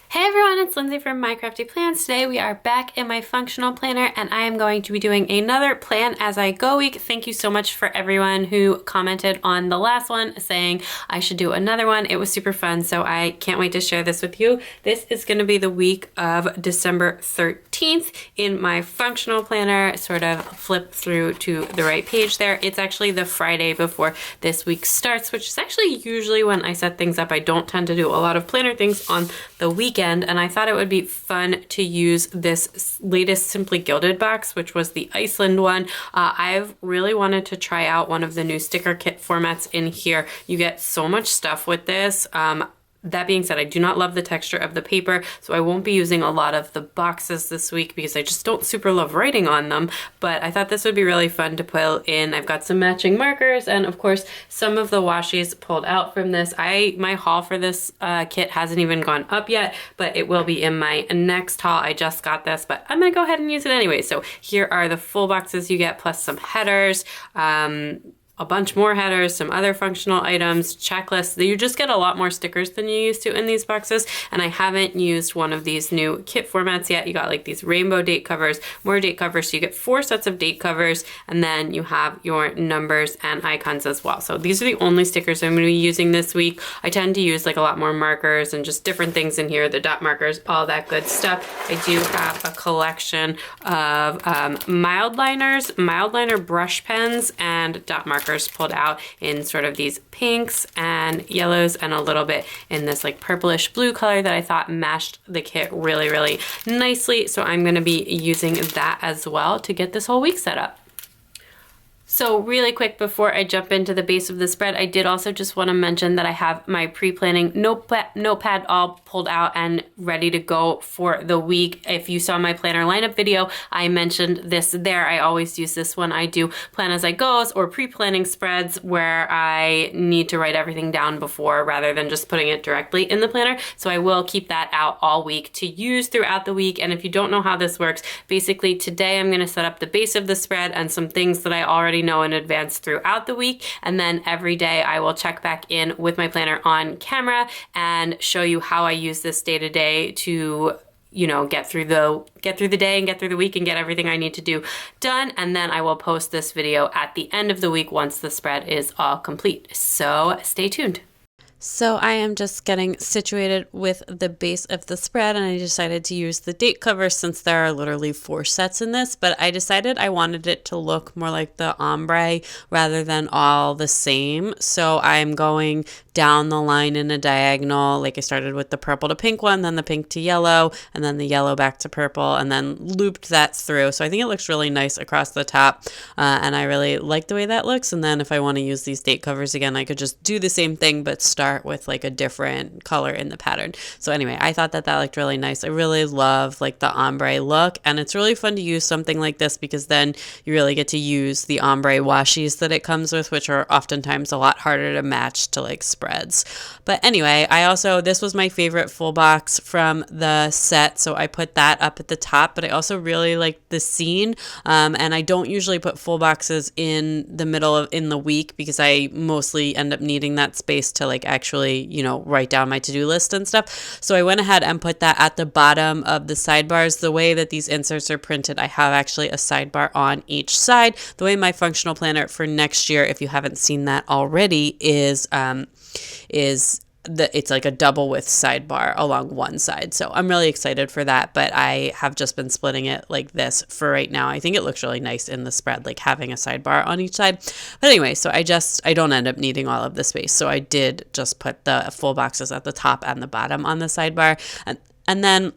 Hey everyone, it's Lindsay from My Crafty Plans. Today we are back in my functional planner and I am going to be doing another plan as I go week. Thank you so much for everyone who commented on the last one saying I should do another one. It was super fun, so I can't wait to share this with you. This is going to be the week of December 13th in my functional planner. Sort of flip through to the right page there. It's actually the Friday before this week starts, which is actually usually when I set things up. I don't tend to do a lot of planner things on the weekend, and I thought it would be fun to use this latest Simply Gilded box, which was the Iceland one. I've really wanted to try out one of the new sticker kit formats in here. You get so much stuff with this. That being said, I do not love the texture of the paper, so I won't be using a lot of the boxes this week because I just don't super love writing on them, but I thought this would be really fun to put in. I've got some matching markers and of course some of the washies pulled out from this. My haul for this kit hasn't even gone up yet, but it will be in my next haul. I just got this, but I'm gonna go ahead and use it anyway. So here are the full boxes you get plus some headers. A bunch more headers, some other functional items, checklists. You just get a lot more stickers than you used to in these boxes, and I haven't used one of these new kit formats yet. You got like these rainbow date covers, more date covers, so you get 4 sets of date covers, and then you have your numbers and icons as well. So these are the only stickers I'm going to be using this week. I tend to use like a lot more markers and just different things in here, the dot markers, all that good stuff. I do have a collection of mildliner brush pens and dot markers pulled out in sort of these pinks and yellows and a little bit in this like purplish blue color that I thought matched the kit really, really nicely. So I'm going to be using that as well to get this whole week set up. So really quick before I jump into the base of the spread, I did also just want to mention that I have my pre-planning notepad all pulled out and ready to go for the week. If you saw my planner lineup video, I mentioned this there. I always use this when I do plan as I goes or pre-planning spreads where I need to write everything down before rather than just putting it directly in the planner. So I will keep that out all week to use throughout the week. And if you don't know how this works, basically today I'm going to set up the base of the spread and some things that I already know in advance throughout the week, and then every day I will check back in with my planner on camera and show you how I use this day to day to get through the day and get through the week and get everything I need to do done. And then I will post this video at the end of the week once the spread is all complete. So stay tuned. So I am just getting situated with the base of the spread, and I decided to use the date cover since there are literally 4 sets in this, but I decided I wanted it to look more like the ombre rather than all the same. So I'm going down the line in a diagonal. Like I started with the purple to pink one, then the pink to yellow, and then the yellow back to purple, and then looped that through. So I think it looks really nice across the top, and I really like the way that looks. And then if I want to use these date covers again, I could just do the same thing but start with like a different color in the pattern. So anyway, I thought that looked really nice. I really love like the ombre look, and it's really fun to use something like this because then you really get to use the ombre washies that it comes with, which are oftentimes a lot harder to match to like spreads. But anyway, this was my favorite full box from the set, so I put that up at the top, but I also really like the scene, and I don't usually put full boxes in the middle of in the week because I mostly end up needing that space to like actually, write down my to-do list and stuff. So I went ahead and put that at the bottom of the sidebars. The way that these inserts are printed, I have actually a sidebar on each side. The way my functional planner for next year, if you haven't seen that already, is it's like a double width sidebar along one side. So I'm really excited for that, but I have just been splitting it like this for right now. I think it looks really nice in the spread, like having a sidebar on each side. But anyway, so I don't end up needing all of the space. So I did just put the full boxes at the top and the bottom on the sidebar. And then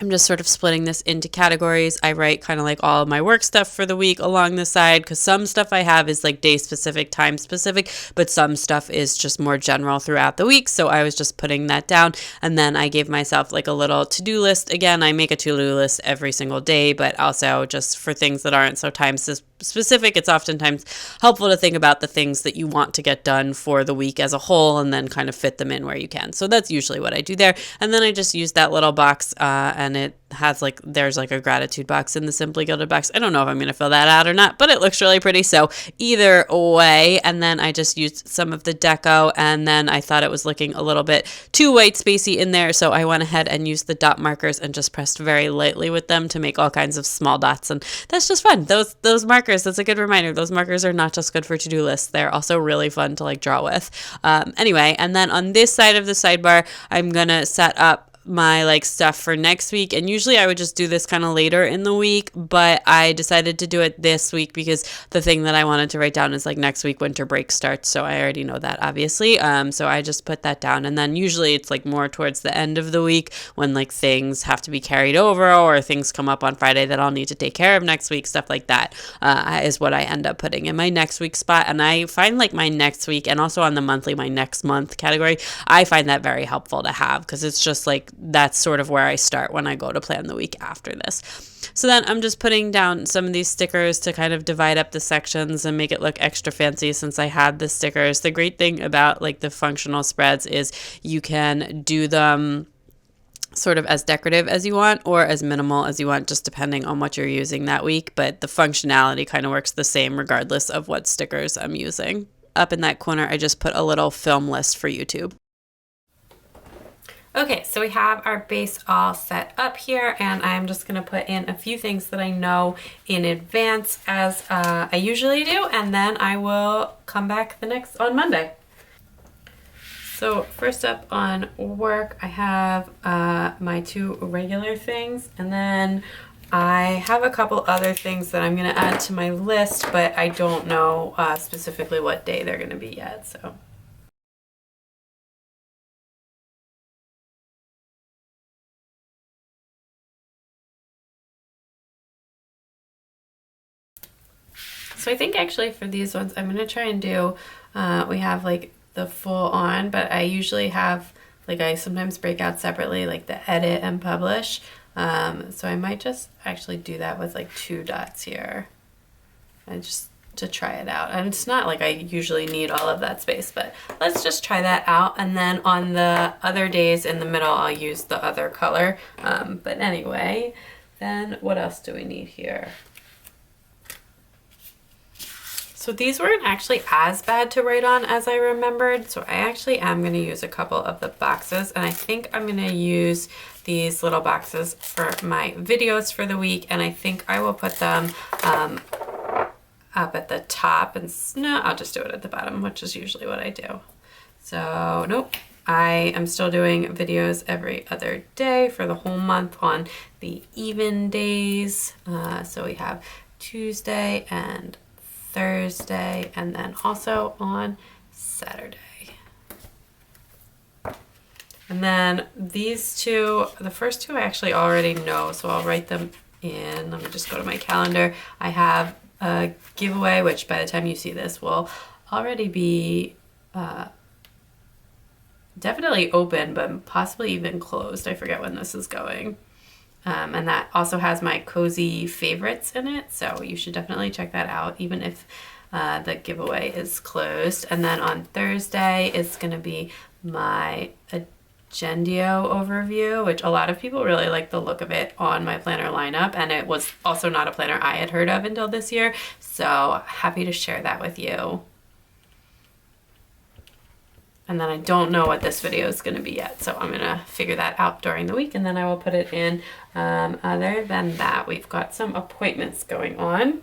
I'm just sort of splitting this into categories. I write kind of like all of my work stuff for the week along the side because some stuff I have is like day specific, time specific, but some stuff is just more general throughout the week. So I was just putting that down, and then I gave myself like a little to-do list. Again, I make a to-do list every single day, but also just for things that aren't so time specific, it's oftentimes helpful to think about the things that you want to get done for the week as a whole and then kind of fit them in where you can. So that's usually what I do there. And then I just use that little box and it has like, there's like a gratitude box in the Simply Gilded box. I don't know if I'm going to fill that out or not, but it looks really pretty. So either way, and then I just used some of the deco, and then I thought it was looking a little bit too white spacey in there. So I went ahead and used the dot markers and just pressed very lightly with them to make all kinds of small dots. And that's just fun. Those markers, that's a good reminder. Those markers are not just good for to-do lists. They're also really fun to like draw with. Anyway, and then on this side of the sidebar, I'm going to set up my like stuff for next week, and usually I would just do this kind of later in the week, but I decided to do it this week because the thing that I wanted to write down is like next week winter break starts, so I already know that obviously. So I just put that down, and then usually it's like more towards the end of the week when like things have to be carried over or things come up on Friday that I'll need to take care of next week, stuff like that is what I end up putting in my next week spot. And I find like my next week, and also on the monthly, my next month category, I find that very helpful to have because it's just like that's sort of where I start when I go to plan the week after this. So then I'm just putting down some of these stickers to kind of divide up the sections and make it look extra fancy since I had the stickers. The great thing about like the functional spreads is you can do them sort of as decorative as you want or as minimal as you want, just depending on what you're using that week. But the functionality kind of works the same regardless of what stickers I'm using. Up in that corner, I just put a little film list for YouTube. Okay, so we have our base all set up here, and I'm just going to put in a few things that I know in advance as I usually do, and then I will come back on Monday. So first up on work, I have my two regular things, and then I have a couple other things that I'm going to add to my list, but I don't know specifically what day they're going to be yet, so... So I think actually for these ones, I'm going to try and do, we have like the full on, but I usually have, like I sometimes break out separately, like the edit and publish. So I might just actually do that with like 2 dots here. And just to try it out. And it's not like I usually need all of that space, but let's just try that out. And then on the other days in the middle, I'll use the other color. But anyway, then what else do we need here? So these weren't actually as bad to write on as I remembered. So I actually am going to use a couple of the boxes, and I think I'm going to use these little boxes for my videos for the week. And I think I will put them up at the top, and no, I'll just do it at the bottom, which is usually what I do. So nope, I am still doing videos every other day for the whole month on the even days. So we have Tuesday and Thursday, and then also on Saturday. And then these two, the first two I actually already know, so I'll write them in. Let me just go to my calendar. I have a giveaway, which by the time you see this will already be definitely open, but possibly even closed. I forget when this is going. And that also has my cozy favorites in it, so you should definitely check that out, even if the giveaway is closed. And then on Thursday, it's going to be my Agendio overview, which a lot of people really like the look of it on my planner lineup, and it was also not a planner I had heard of until this year, so happy to share that with you. And then I don't know what this video is going to be yet, so I'm going to figure that out during the week, and then I will put it in. Other than that, we've got some appointments going on.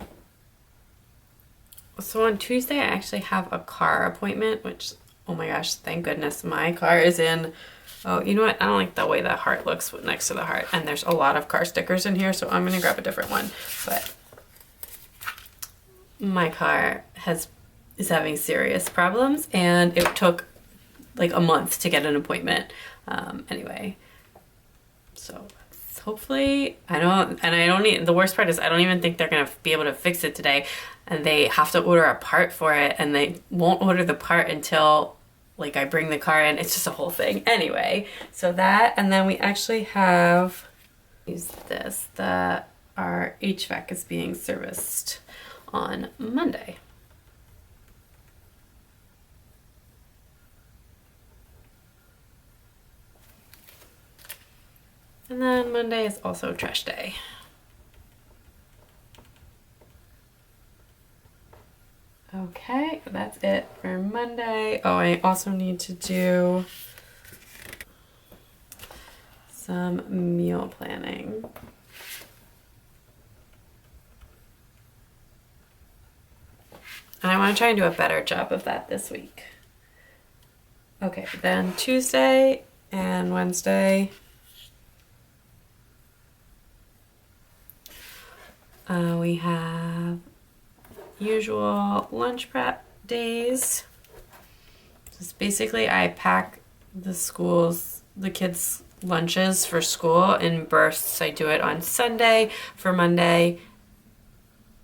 So on Tuesday, I actually have a car appointment, which, oh my gosh, thank goodness, my car is in... Oh, you know what? I don't like the way the heart looks next to the heart, and there's a lot of car stickers in here, so I'm going to grab a different one. But my car is having serious problems, and it took like a month to get an appointment. Anyway, so hopefully the worst part is I don't even think they're gonna be able to fix it today, and they have to order a part for it, and they won't order the part until like I bring the car in. It's just a whole thing. Anyway, so that, and then we actually have our HVAC is being serviced on Monday. And then Monday is also trash day. Okay, that's it for Monday. Oh, I also need to do some meal planning. And I want to try and do a better job of that this week. Okay, then Tuesday and Wednesday, we have usual lunch prep days. Just basically I pack the kids' lunches for school in bursts. I do it on Sunday for Monday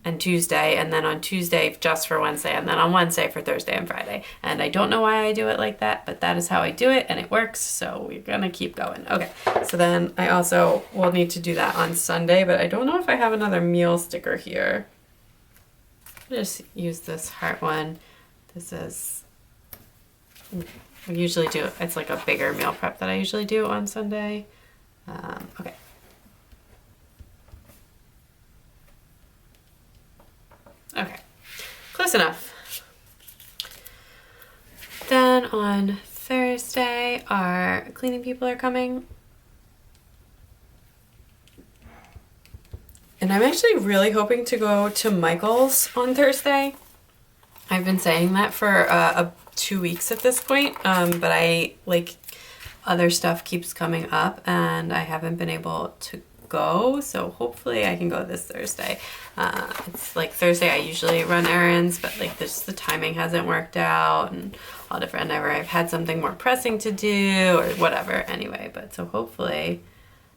and Tuesday, and then on Tuesday just for Wednesday, and then on Wednesday for Thursday and Friday. And I don't know why I do it like that, but that is how I do it, and it works, so we're gonna keep going. Okay, so then I also will need to do that on Sunday, but I don't know if I have another meal sticker here. I'll just use this heart one. This is, we usually do, it's like a bigger meal prep that I usually do on Sunday. Okay. Okay, close enough. Then on Thursday, our cleaning people are coming. And I'm actually really hoping to go to Michael's on Thursday. I've been saying that for 2 weeks at this point, but other stuff keeps coming up and I haven't been able to go, so hopefully I can go this Thursday. It's like Thursday I usually run errands, but like the timing hasn't worked out and all different, whenever I've had something more pressing to do or whatever anyway, but so hopefully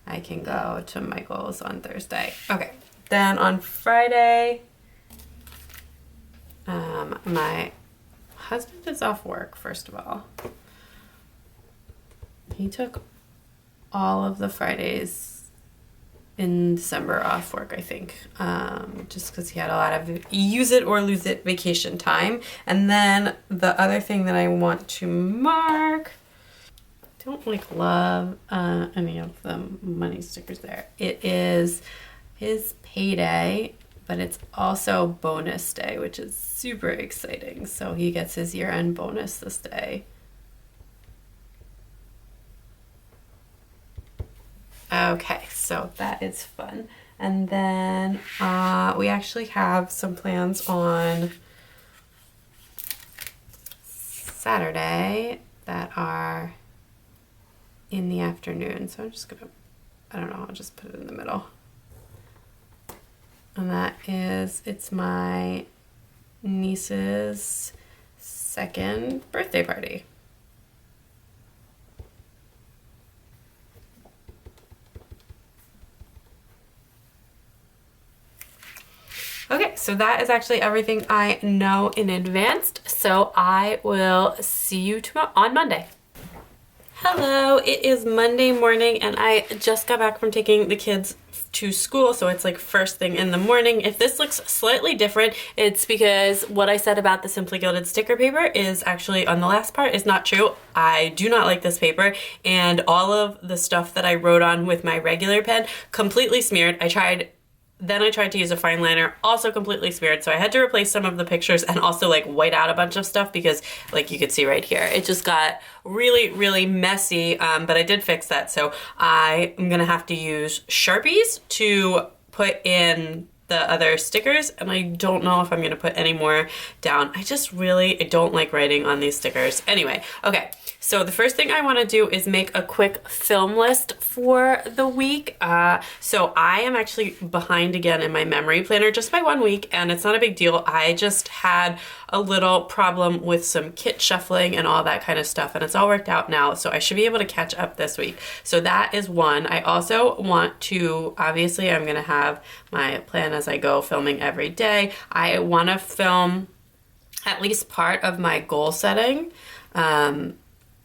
I can go to Michael's on Thursday. Okay, then on Friday, my husband is off work, first of all. He took all of the Fridays in December off work, I think, just because he had a lot of use it or lose it vacation time. And then the other thing that I want to mark, don't love any of the money stickers there. It is his payday, but it's also bonus day, which is super exciting. So he gets his year-end bonus this day. Okay, so that is fun. And then we actually have some plans on Saturday that are in the afternoon. So I'm just gonna, I don't know, I'll just put it in the middle. And that is, it's my niece's second birthday party. Okay, so that is actually everything I know in advance. So I will see you tomorrow on Monday. Hello, it is Monday morning and I just got back from taking the kids to school, so it's like first thing in the morning. If this looks slightly different, it's because what I said about the Simply Gilded sticker paper is actually on the last part is not true. I do not like this paper, and all of the stuff that I wrote on with my regular pen completely smeared. Then I tried to use a fine liner, also completely smeared, so I had to replace some of the pictures and also like white out a bunch of stuff because like you could see right here, it just got really, really messy, but I did fix that. So I am gonna have to use Sharpies to put in the other stickers, and I don't know if I'm gonna put any more down. I don't like writing on these stickers. Anyway, okay. So the first thing I want to do is make a quick film list for the week. So I am actually behind again in my memory planner just by 1 week, and it's not a big deal. I just had a little problem with some kit shuffling and all that kind of stuff, and it's all worked out now, so I should be able to catch up this week. So that is one. I also want to, obviously I'm going to have my plan as I go, filming every day. I want to film at least part of my goal setting,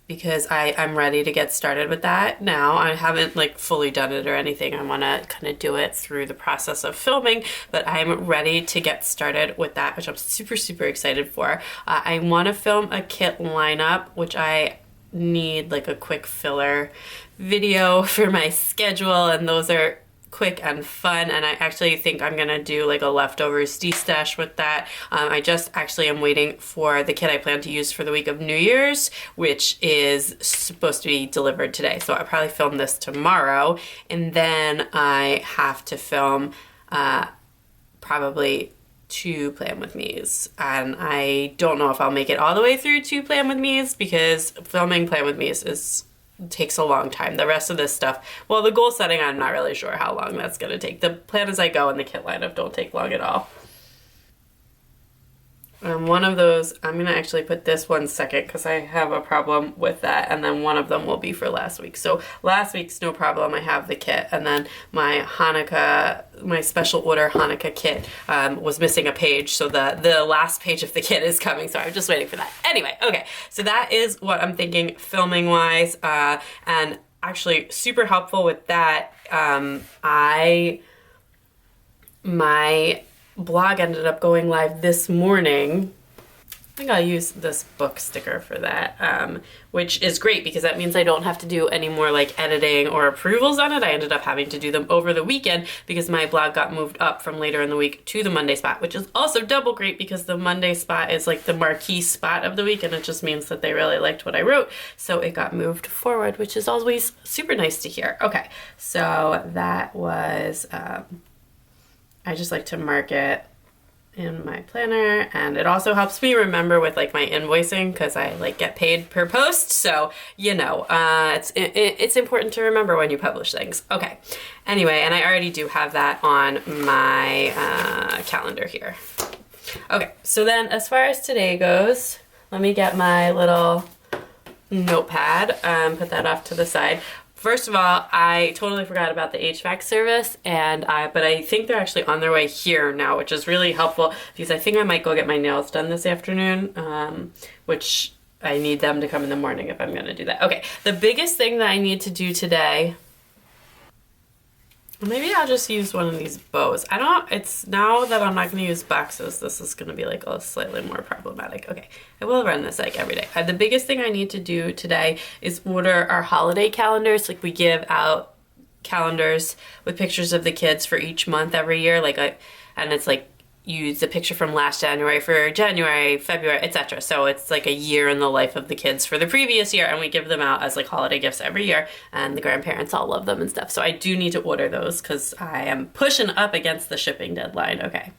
because I'm ready to get started with that now. I haven't like fully done it or anything. I want to kind of do it through the process of filming, but I'm ready to get started with that, which I'm super, super excited for. I want to film a kit lineup, which I need like a quick filler video for my schedule, and those are quick and fun, and I actually think I'm gonna do like a leftovers de-stash with that. I just actually am waiting for the kit I plan to use for the week of New Year's, which is supposed to be delivered today. So I'll probably film this tomorrow, and then I have to film probably 2 Plan With Me's, and I don't know if I'll make it all the way through 2 Plan With Me's because filming Plan With Me's takes a long time. The rest of this stuff, well, the goal setting, I'm not really sure how long that's gonna take. The Plan As I Go and the kit lineup don't take long at all. One of those, I'm gonna actually put this one second because I have a problem with that, and then one of them will be for last week. So last week's no problem, I have the kit, and then my Hanukkah, my special order Hanukkah kit was missing a page, so the last page of the kit is coming, so I'm just waiting for that. Anyway, okay, so that is what I'm thinking filming wise, and actually super helpful with that. My blog ended up going live this morning. I think I'll use this book sticker for that, which is great because that means I don't have to do any more like editing or approvals on it. I ended up having to do them over the weekend because my blog got moved up from later in the week to the Monday spot, which is also double great because the Monday spot is like the marquee spot of the week, and it just means that they really liked what I wrote. So it got moved forward, which is always super nice to hear. Okay, so that was... I just like to mark it in my planner, and it also helps me remember with like my invoicing because I like get paid per post, so you know it's important to remember when you publish things. Okay, anyway, and I already do have that on my calendar here. Okay, so then as far as today goes, let me get my little notepad, put that off to the side. First of all, I totally forgot about the HVAC service, but I think they're actually on their way here now, which is really helpful because I think I might go get my nails done this afternoon, which I need them to come in the morning if I'm gonna do that. Okay, the biggest thing that I need to do today, maybe I'll just use one of these bows. It's now that I'm not gonna use boxes, this is gonna be like a slightly more problematic. Okay, I will run this like every day. The biggest thing I need to do today is order our holiday calendars. Like we give out calendars with pictures of the kids for each month every year. And it's like use a picture from last January for January, February, etc. So it's like a year in the life of the kids for the previous year, and we give them out as like holiday gifts every year, and the grandparents all love them and stuff. So I do need to order those because I am pushing up against the shipping deadline. Okay.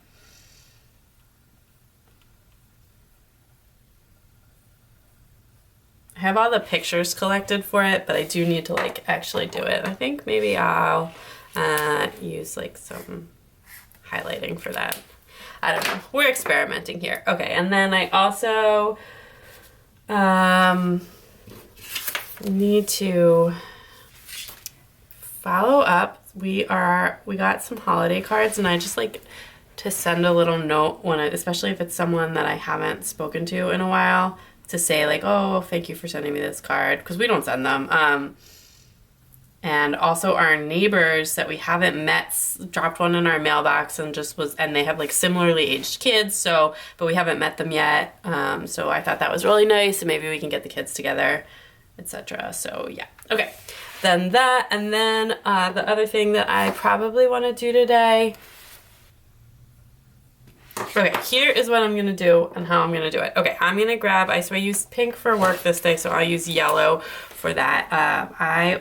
I have all the pictures collected for it, but I do need to like actually do it. I think maybe I'll use like some highlighting for that. I don't know. We're experimenting here. Okay, and then I also need to follow up. We got some holiday cards, and I just like to send a little note especially if it's someone that I haven't spoken to in a while, to say like, oh, thank you for sending me this card, because we don't send them. And also our neighbors that we haven't met dropped one in our mailbox and they have like similarly aged kids, but we haven't met them yet. So I thought that was really nice, and maybe we can get the kids together, etc. So yeah, okay. Then that, and then the other thing that I probably want to do today. Okay, here is what I'm gonna do and how I'm gonna do it. Okay, I'm gonna grab, I used pink for work this day, so I'll use yellow for that. I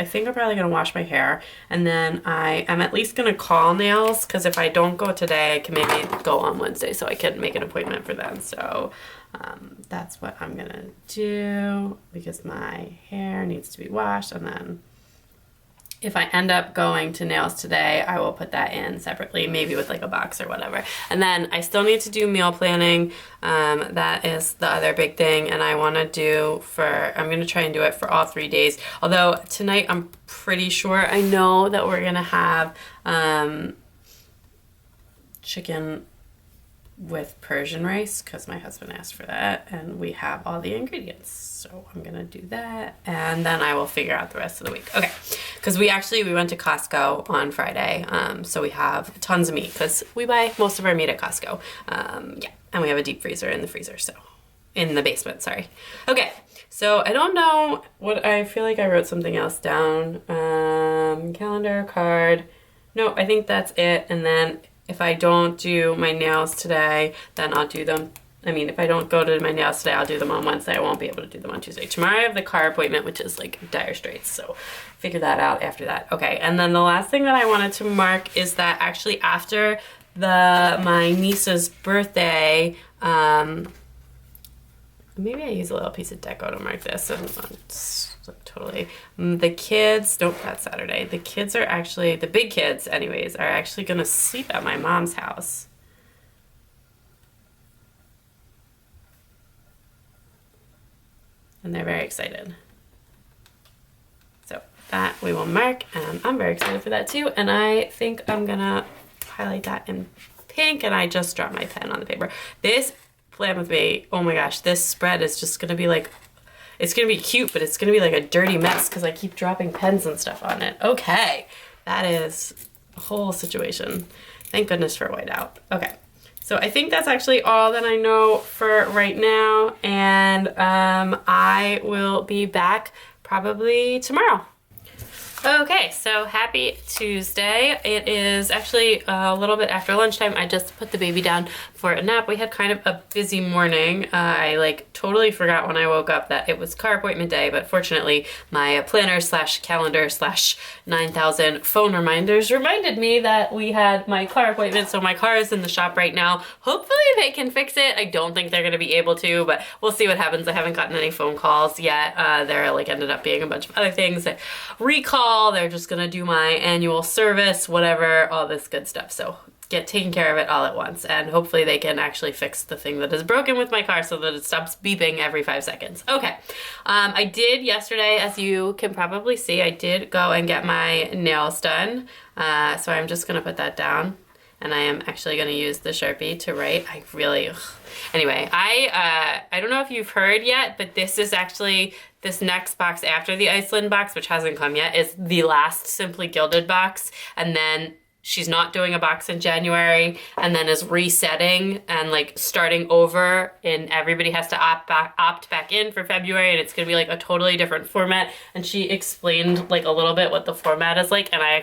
think I'm probably gonna wash my hair, and then I am at least gonna call nails, because if I don't go today, I can maybe go on Wednesday, so I can make an appointment for them. So that's what I'm gonna do, because my hair needs to be washed, and then if I end up going to nails today, I will put that in separately, maybe with like a box or whatever. And then I still need to do meal planning. That is the other big thing. And I'm going to try and do it for all 3 days. Although tonight I'm pretty sure I know that we're going to have chicken with Persian rice, because my husband asked for that, and we have all the ingredients, so I'm gonna do that, and then I will figure out the rest of the week. Okay, because we went to Costco on Friday, so we have tons of meat, because we buy most of our meat at Costco. Yeah, and we have a deep freezer in the freezer, so in the basement, sorry. Okay, So I don't know what, I feel like I wrote something else down. Calendar, card. No, I think that's it. And then if I don't do my nails today, then I'll do them. I mean, if I don't go to my nails today, I'll do them on Wednesday. I won't be able to do them on Tuesday. Tomorrow I have the car appointment, which is like dire straits. So figure that out after that. Okay, and then the last thing that I wanted to mark is that actually after my niece's birthday, maybe I use a little piece of deco to mark this. And totally. The kids, nope, that's Saturday. The kids are actually, the big kids anyways, are actually going to sleep at my mom's house. And they're very excited. So that we will mark, and I'm very excited for that too. And I think I'm gonna highlight that in pink, and I just dropped my pen on the paper. This Plan With Me, oh my gosh, this spread is just gonna be like, it's gonna be cute, but it's gonna be like a dirty mess because I keep dropping pens and stuff on it. Okay, that is a whole situation. Thank goodness for whiteout. Okay. So I think that's actually all that I know for right now, and I will be back probably tomorrow. Okay, so happy Tuesday. It is actually a little bit after lunchtime. I just put the baby down for a nap. We had kind of a busy morning. I like totally forgot when I woke up that it was car appointment day, but fortunately my planner slash calendar slash 9,000 phone reminders reminded me that we had my car appointment. So my car is in the shop right now. Hopefully they can fix it. I don't think they're going to be able to, but we'll see what happens. I haven't gotten any phone calls yet. There like ended up being a bunch of other things that recall. They're just gonna do my annual service, whatever, all this good stuff. So get taking care of it all at once, and hopefully they can actually fix the thing that is broken with my car so that it stops beeping every 5 seconds. Okay, I did yesterday, as you can probably see, I did go and get my nails done. So I'm just gonna put that down, and I am actually gonna use the Sharpie to write. Anyway, I don't know if you've heard yet, but this is actually, this next box after the Iceland box, which hasn't come yet, is the last Simply Gilded box. And then she's not doing a box in January, and then is resetting and like starting over, and everybody has to opt back in for February, and it's gonna be like a totally different format. And she explained like a little bit what the format is like, and I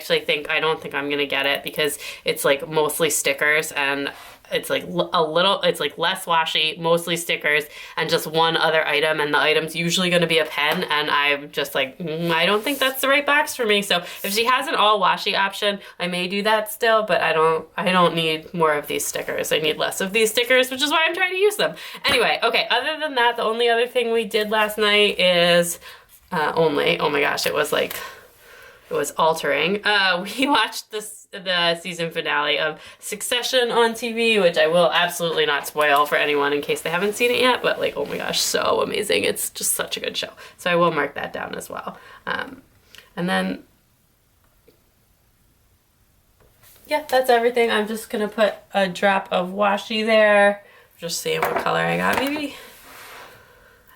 don't think I'm gonna get it because it's like mostly stickers, and it's like it's like less washy, mostly stickers, and just one other item, and the item's usually going to be a pen, and I'm just like, I don't think that's the right box for me. So if she has an all washy option, I may do that still, but I don't need more of these stickers. I need less of these stickers, which is why I'm trying to use them. Anyway, okay, other than that, the only other thing we did last night is oh my gosh, it was altering. We watched the season finale of Succession on TV, which I will absolutely not spoil for anyone in case they haven't seen it yet, but like, oh my gosh, so amazing. It's just such a good show. So I will mark that down as well. And then, yeah, that's everything. I'm just gonna put a drop of washi there. Just seeing what color I got, maybe.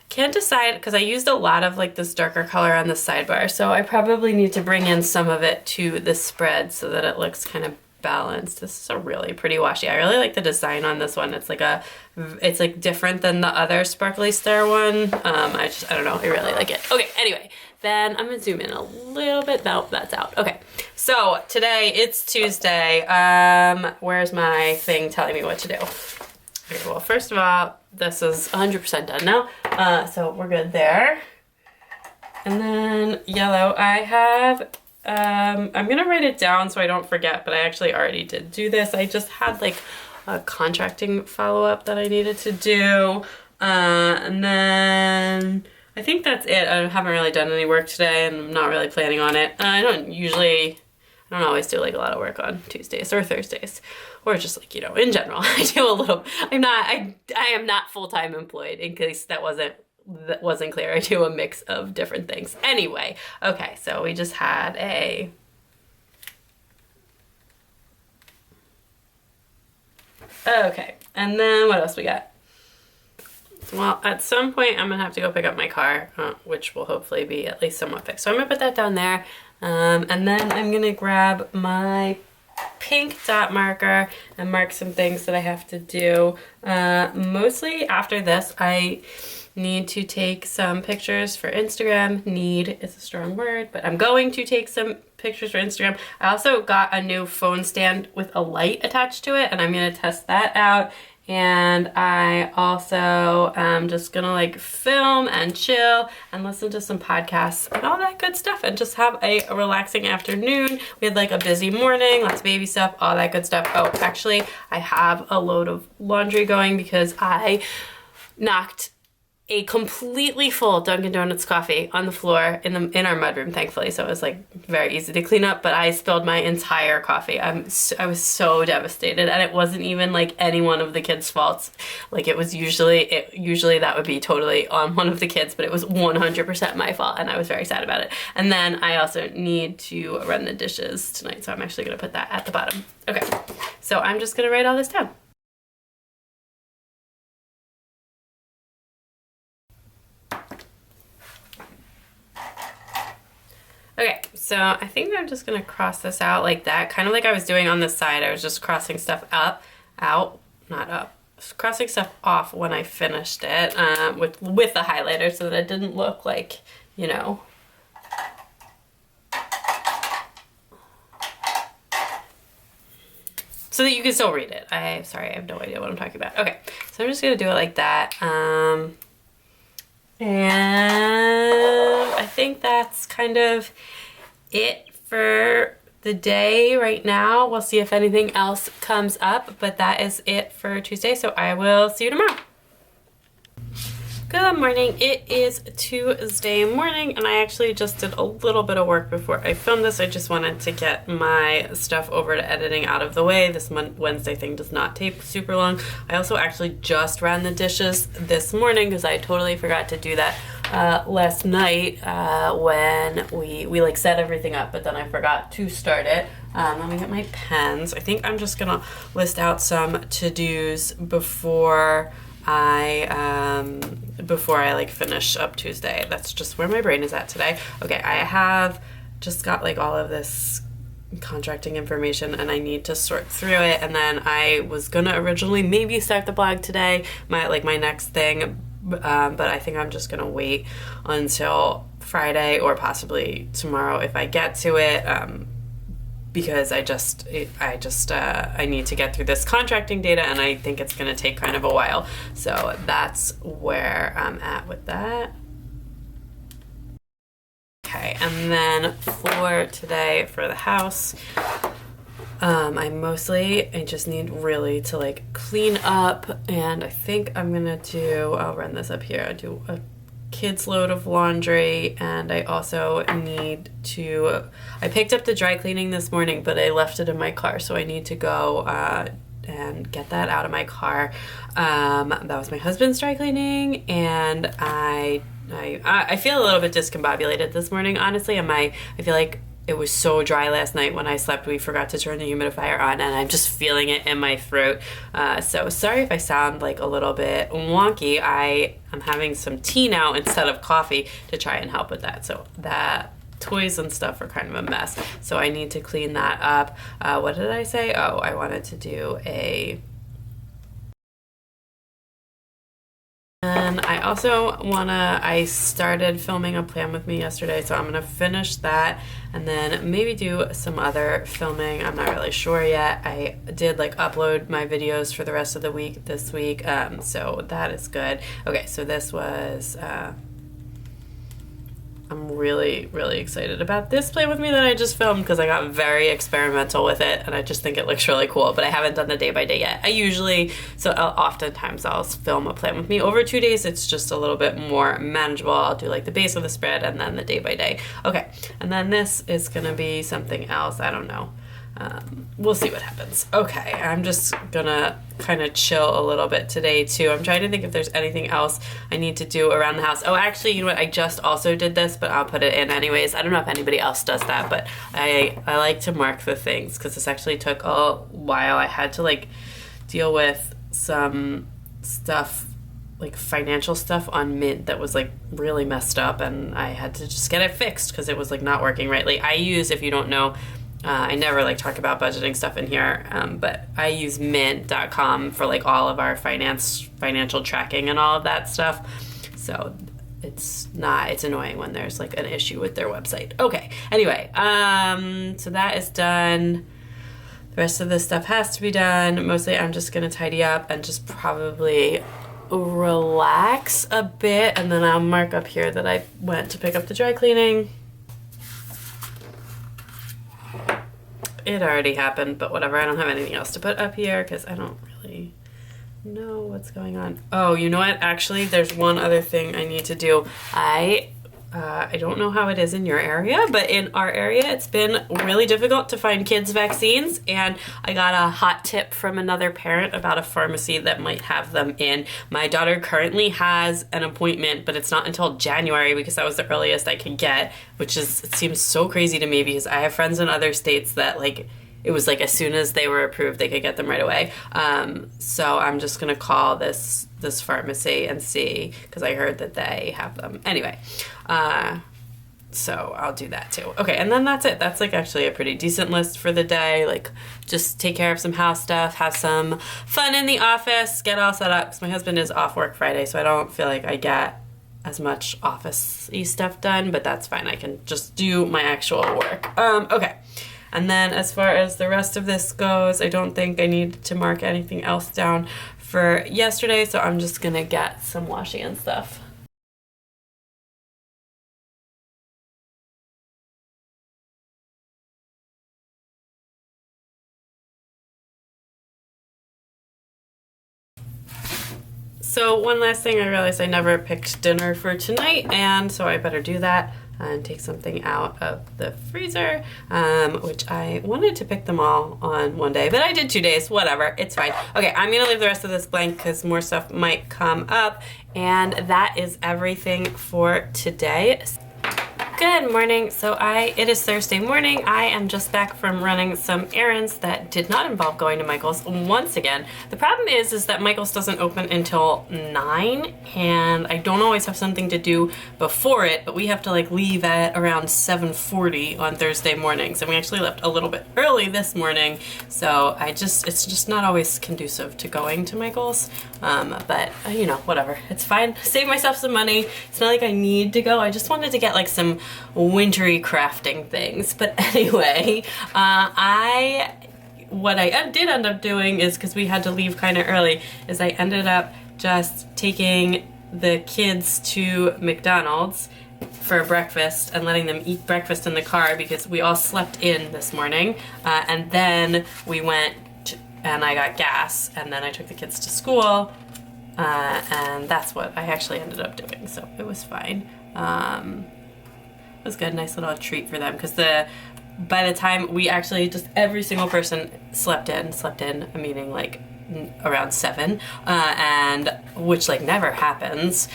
Can't decide because I used a lot of like this darker color on the sidebar, so I probably need to bring in some of it to the spread so that it looks kind of balanced. This is a really pretty washi. I really like the design on this one. It's like different than the other Sparkly Star one. I don't know, I really like it. Okay, anyway, then I'm gonna zoom in a little bit. Nope, that's out. Okay, so today it's Tuesday. Where's my thing telling me what to do? Okay, well, first of all, this is 100% done now, so we're good there. And then yellow, I have, I'm gonna write it down so I don't forget, but I actually already did do this. I just had like a contracting follow-up that I needed to do. And then I think that's it. I haven't really done any work today, and I'm not really planning on it. I don't always do like a lot of work on Tuesdays or Thursdays, or just like, in general. I do a little, I am not full-time employed, in case that wasn't clear. I do a mix of different things. Anyway, okay, so we just had okay, and then what else we got? Well, at some point I'm gonna have to go pick up my car, which will hopefully be at least somewhat fixed. So I'm gonna put that down there. And then I'm gonna grab my pink dot marker and mark some things that I have to do. Mostly after this, need to take some pictures for Instagram. Need is a strong word, but I'm going to take some pictures for Instagram. I also got a new phone stand with a light attached to it, and I'm gonna test that out. And I also am just gonna like film and chill and listen to some podcasts and all that good stuff and just have a relaxing afternoon. We had like a busy morning, lots of baby stuff, all that good stuff. Oh, actually, I have a load of laundry going because I knocked a completely full Dunkin' Donuts coffee on the floor in our mudroom, thankfully, so it was like very easy to clean up, but I spilled my entire coffee. I was so devastated, and it wasn't even like any one of the kids' faults. Like usually that would be totally on one of the kids, but it was 100% my fault, and I was very sad about it. And then I also need to run the dishes tonight, so I'm actually gonna put that at the bottom. Okay, so I'm just gonna write all this down. Okay, so I think I'm just gonna cross this out like that, kind of like I was doing on this side. I was just crossing stuff crossing stuff off when I finished it with the highlighter so that it didn't look like, you know. So that you can still read it. Sorry, I have no idea what I'm talking about. Okay, so I'm just gonna do it like that. And I think that's kind of it for the day right now. We'll see if anything else comes up, but that is it for Tuesday, so I will see you tomorrow. Good morning. It is Tuesday morning, and I actually just did a little bit of work before I filmed this. I just wanted to get my stuff over to editing out of the way. This Wednesday thing does not take super long. I also actually just ran the dishes this morning because I totally forgot to do that last night when we like set everything up, but then I forgot to start it. Let me get my pens. I think I'm just gonna list out some to-dos before I like finish up Tuesday. That's just where my brain is at today. Okay, I have just got like all of this contracting information and I need to sort through it, and then I was gonna originally maybe start the blog today, my next thing, but I think I'm just gonna wait until Friday or possibly tomorrow if I get to it. Because I need to get through this contracting data, and I think it's going to take kind of a while. So that's where I'm at with that. Okay, and then for today, for the house, I just need really to like clean up, and I think I'm going to I'll run this up here, do a kids load of laundry, and I also need to, I picked up the dry cleaning this morning, but I left it in my car, so I need to go and get that out of my car. That was my husband's dry cleaning, and I feel a little bit discombobulated this morning, honestly. I feel like it was so dry last night when I slept. We forgot to turn the humidifier on, and I'm just feeling it in my throat. So sorry if I sound like a little bit wonky. I'm having some tea now instead of coffee to try and help with that. So that toys and stuff are kind of a mess. So I need to clean that up. What did I say? Oh, I wanted to do and I also I started filming a plan with me yesterday, so I'm gonna finish that and then maybe do some other filming. I'm not really sure yet. I did like upload my videos for the rest of the week this week, so that is good. Okay, so this was I'm really, really excited about this plan with me that I just filmed because I got very experimental with it, and I just think it looks really cool, but I haven't done the day by day yet. Oftentimes I'll film a plan with me over 2 days. It's just a little bit more manageable. I'll do like the base of the spread and then the day by day. Okay, and then this is gonna be something else. I don't know. We'll see what happens. Okay, I'm just gonna kind of chill a little bit today too. I'm trying to think if there's anything else I need to do around the house. Oh, actually, you know what? I just also did this, but I'll put it in anyways. I don't know if anybody else does that, but I like to mark the things because this actually took a while. I had to like deal with some stuff, like financial stuff on Mint that was like really messed up, and I had to just get it fixed because it was like not working rightly. I use, if you don't know, I never like talk about budgeting stuff in here, but I use mint.com for like all of our financial tracking and all of that stuff. So it's annoying when there's like an issue with their website. Okay, anyway, so that is done. The rest of this stuff has to be done. Mostly I'm just gonna tidy up and just probably relax a bit, and then I'll mark up here that I went to pick up the dry cleaning. It already happened, but whatever. I don't have anything else to put up here because I don't really know what's going on. Oh, you know what? Actually, there's one other thing I need to do. I don't know how it is in your area, but in our area, it's been really difficult to find kids' vaccines, and I got a hot tip from another parent about a pharmacy that might have them in. My daughter currently has an appointment, but it's not until January because that was the earliest I could get, it seems so crazy to me because I have friends in other states that like, it was like as soon as they were approved, they could get them right away. So I'm just gonna call this pharmacy and see, because I heard that they have them. Anyway, so I'll do that too. Okay, and then that's it. That's like actually a pretty decent list for the day. Like just take care of some house stuff, have some fun in the office, get all set up, because my husband is off work Friday, so I don't feel like I get as much office-y stuff done, but that's fine. I can just do my actual work. Okay. And then as far as the rest of this goes, I don't think I need to mark anything else down for yesterday, so I'm just gonna get some washi and stuff. So one last thing, I realized I never picked dinner for tonight, and so I better do that and take something out of the freezer, which I wanted to pick them all on one day, but I did 2 days, whatever, it's fine. Okay, I'm gonna leave the rest of this blank because more stuff might come up, and that is everything for today. Good morning. So it is Thursday morning. I am just back from running some errands that did not involve going to Michael's once again. The problem is that Michael's doesn't open until 9, and I don't always have something to do before it, but we have to like leave at around 7:40 on Thursday mornings, and we actually left a little bit early this morning, so it's just not always conducive to going to Michael's, but you know, whatever, it's fine. Save myself some money. It's not like I need to go. I just wanted to get like some wintry crafting things. But anyway, what I did end up doing is, because we had to leave kind of early, is I ended up just taking the kids to McDonald's for breakfast and letting them eat breakfast in the car because we all slept in this morning, and then we went and I got gas, and then I took the kids to school, and that's what I actually ended up doing, so it was fine. It was good, nice little treat for them, because by the time we actually just every single person slept in, meaning like around 7, and which like never happens.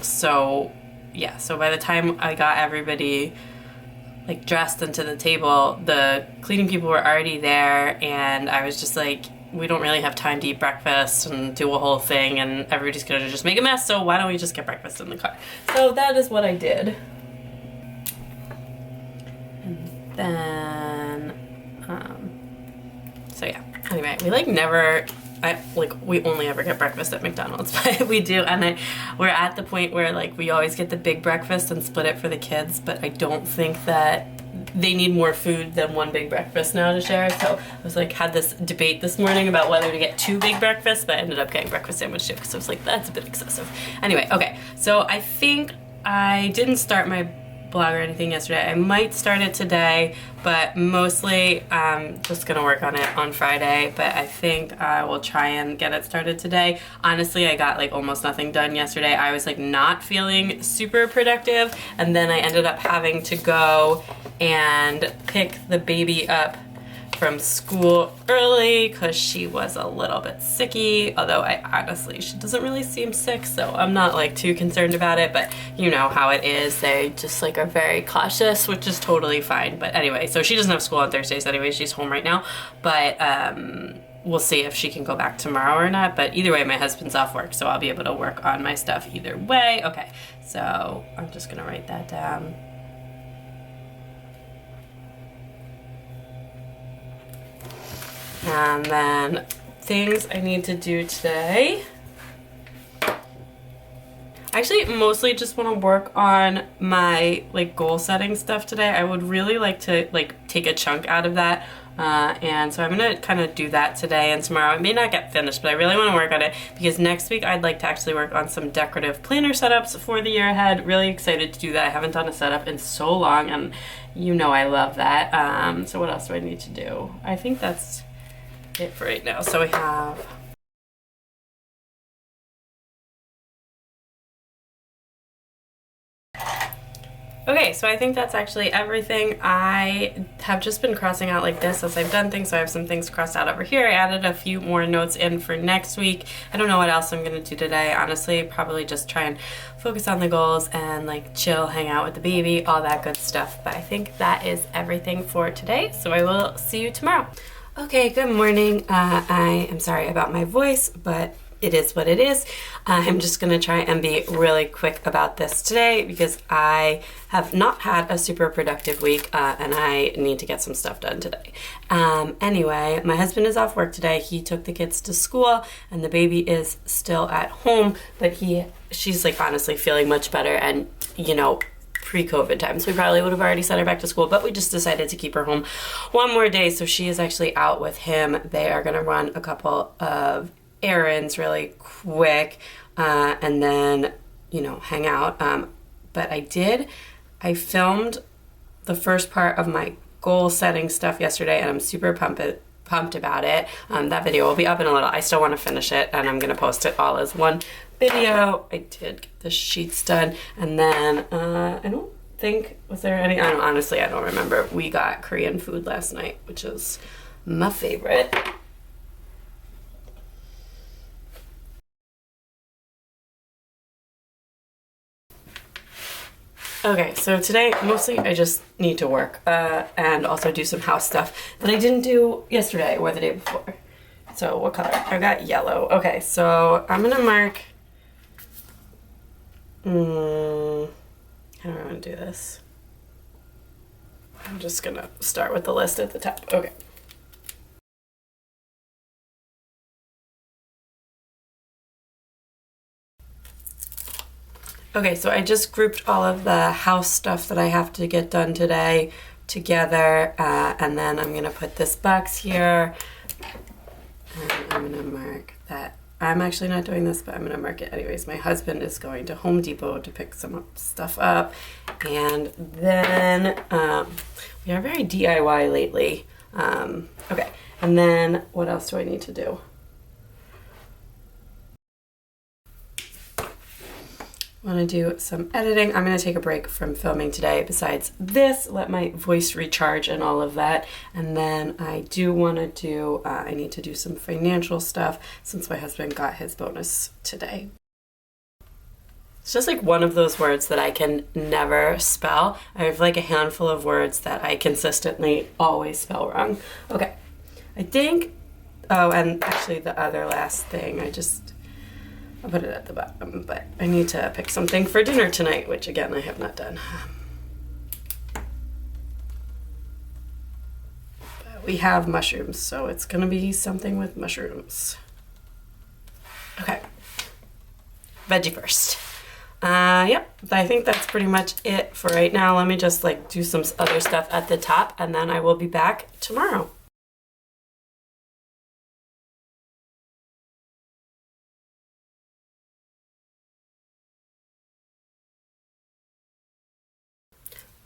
So yeah, so by the time I got everybody like dressed into the table, the cleaning people were already there, and I was just like, we don't really have time to eat breakfast and do a whole thing, and everybody's gonna just make a mess, so why don't we just get breakfast in the car? So that is what I did. Then, so yeah, anyway, we only ever get breakfast at McDonald's, but we do, and we're at the point where like we always get the big breakfast and split it for the kids, but I don't think that they need more food than one big breakfast now to share, so I was like, had this debate this morning about whether to get 2 big breakfasts, but I ended up getting breakfast sandwich too, because I was like, that's a bit excessive. Anyway, okay, so I think I didn't start my blog or anything yesterday. I might start it today, but mostly I'm just gonna work on it on Friday, but I think I will try and get it started today. Honestly, I got like almost nothing done yesterday. I was like not feeling super productive, and then I ended up having to go and pick the baby up from school early because she was a little bit sicky, although she doesn't really seem sick, so I'm not like too concerned about it, but you know how it is, they just like are very cautious, which is totally fine. But anyway, so she doesn't have school on Thursdays anyway, she's home right now, but we'll see if she can go back tomorrow or not, but either way, my husband's off work, so I'll be able to work on my stuff either way. Okay, so I'm just gonna write that down. And then things I need to do today. I actually mostly just want to work on my like goal setting stuff today. I would really like to like take a chunk out of that. And so I'm going to kind of do that today and tomorrow. It may not get finished, but I really want to work on it because next week I'd like to actually work on some decorative planner setups for the year ahead. Really excited to do that. I haven't done a setup in so long, and you know I love that. So what else do I need to do? I think that's it for right now. So we have... Okay, so I think that's actually everything. I have just been crossing out like this as I've done things, so I have some things crossed out over here. I added a few more notes in for next week. I don't know what else I'm gonna do today, honestly. Probably just try and focus on the goals and like chill, hang out with the baby, all that good stuff. But I think that is everything for today, so I will see you tomorrow. Okay, good morning. I am sorry about my voice, but it is what it is. I'm just gonna try and be really quick about this today because I have not had a super productive week and I need to get some stuff done today. Anyway, my husband is off work today. He took the kids to school and the baby is still at home, but she's like honestly feeling much better, and you know, pre-COVID times we probably would have already sent her back to school, but we just decided to keep her home one more day, so she is actually out with him. They are gonna run a couple of errands really quick and then, you know, hang out. But I filmed the first part of my goal setting stuff yesterday, and I'm super pumped about it. That video will be up in a little. I still want to finish it, and I'm gonna post it all as one video. I did get the sheets done, and then I don't think, was there any, honestly I don't remember. We got Korean food last night, which is my favorite. Okay, so today mostly I just need to work and also do some house stuff that I didn't do yesterday or the day before. So what color? I got yellow. Okay, so I'm gonna mark, how do I want to do this? I'm just gonna start with the list at the top. Okay. Okay, so I just grouped all of the house stuff that I have to get done today together, and then I'm gonna put this box here, and I'm gonna mark that. I'm actually not doing this, but I'm gonna mark it anyways. My husband is going to Home Depot to pick some stuff up, and then we are very DIY lately. Okay, and then what else do I need to do? I want to do some editing. I'm going to take a break from filming today besides this, let my voice recharge and all of that. And then I do want to do, I need to do some financial stuff since my husband got his bonus today. It's just like one of those words that I can never spell. I have like a handful of words that I consistently always spell wrong. Okay, I think, oh, and actually the other last thing, I'll put it at the bottom, but I need to pick something for dinner tonight, which again, I have not done. But we have mushrooms, so it's gonna be something with mushrooms. Okay, veggie first. Yep, I think that's pretty much it for right now. Let me just like do some other stuff at the top, and then I will be back tomorrow.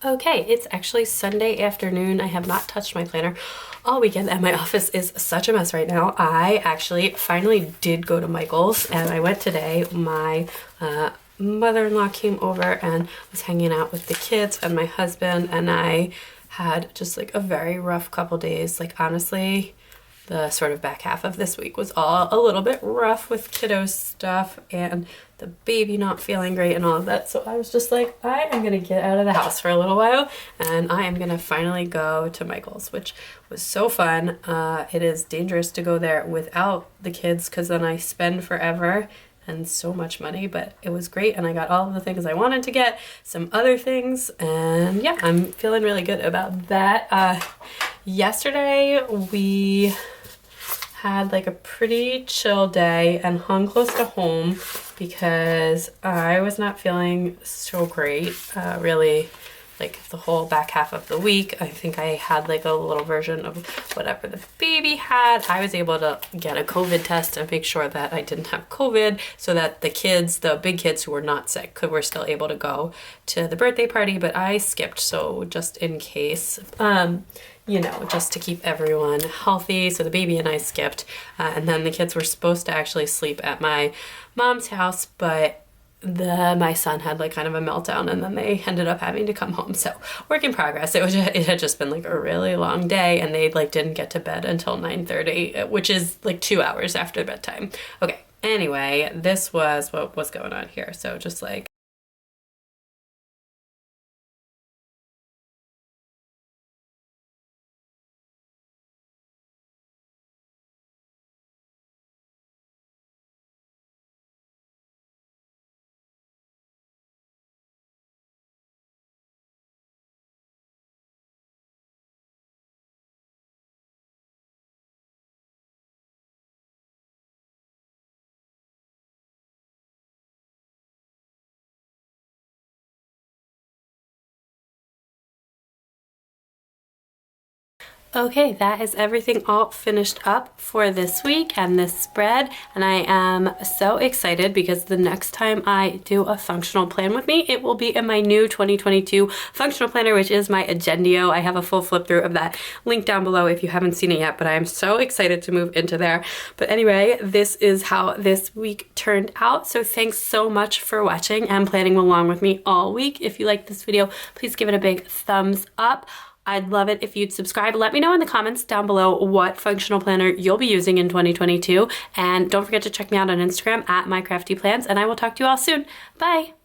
Okay, it's actually Sunday afternoon. I have not touched my planner all weekend, and my office is such a mess right now. I actually finally did go to Michael's, and I went today. My mother-in-law came over and was hanging out with the kids, and my husband and I had just like a very rough couple days. Like honestly, the sort of back half of this week was all a little bit rough with kiddo stuff and the baby not feeling great and all of that. So I was just like, I am gonna get out of the house for a little while, and I am gonna finally go to Michael's, which was so fun. It is dangerous to go there without the kids because then I spend forever and so much money, but it was great, and I got all of the things I wanted to get, some other things, and yeah, I'm feeling really good about that. Yesterday we had like a pretty chill day and hung close to home because I was not feeling so great, really. Like the whole back half of the week. I think I had like a little version of whatever the baby had. I was able to get a COVID test and make sure that I didn't have COVID so that the kids, the big kids who were not sick, were still able to go to the birthday party, but I skipped, so just in case, you know, just to keep everyone healthy. So the baby and I skipped, and then the kids were supposed to actually sleep at my mom's house, but my son had like kind of a meltdown, and then they ended up having to come home. So work in progress. It had just been like a really long day, and they like didn't get to bed until 9:30, which is like 2 hours after bedtime. Okay. Anyway, this was what was going on here. So just like, okay, that is everything all finished up for this week and this spread, and I am so excited because the next time I do a functional plan with me, it will be in my new 2022 functional planner, which is my Agendio. I have a full flip through of that link down below if you haven't seen it yet, but I am so excited to move into there. But anyway, this is how this week turned out, so thanks so much for watching and planning along with me all week. If you like this video, please give it a big thumbs up. I'd love it if you'd subscribe. Let me know in the comments down below what functional planner you'll be using in 2022. And don't forget to check me out on Instagram at mycraftyplans, and I will talk to you all soon. Bye!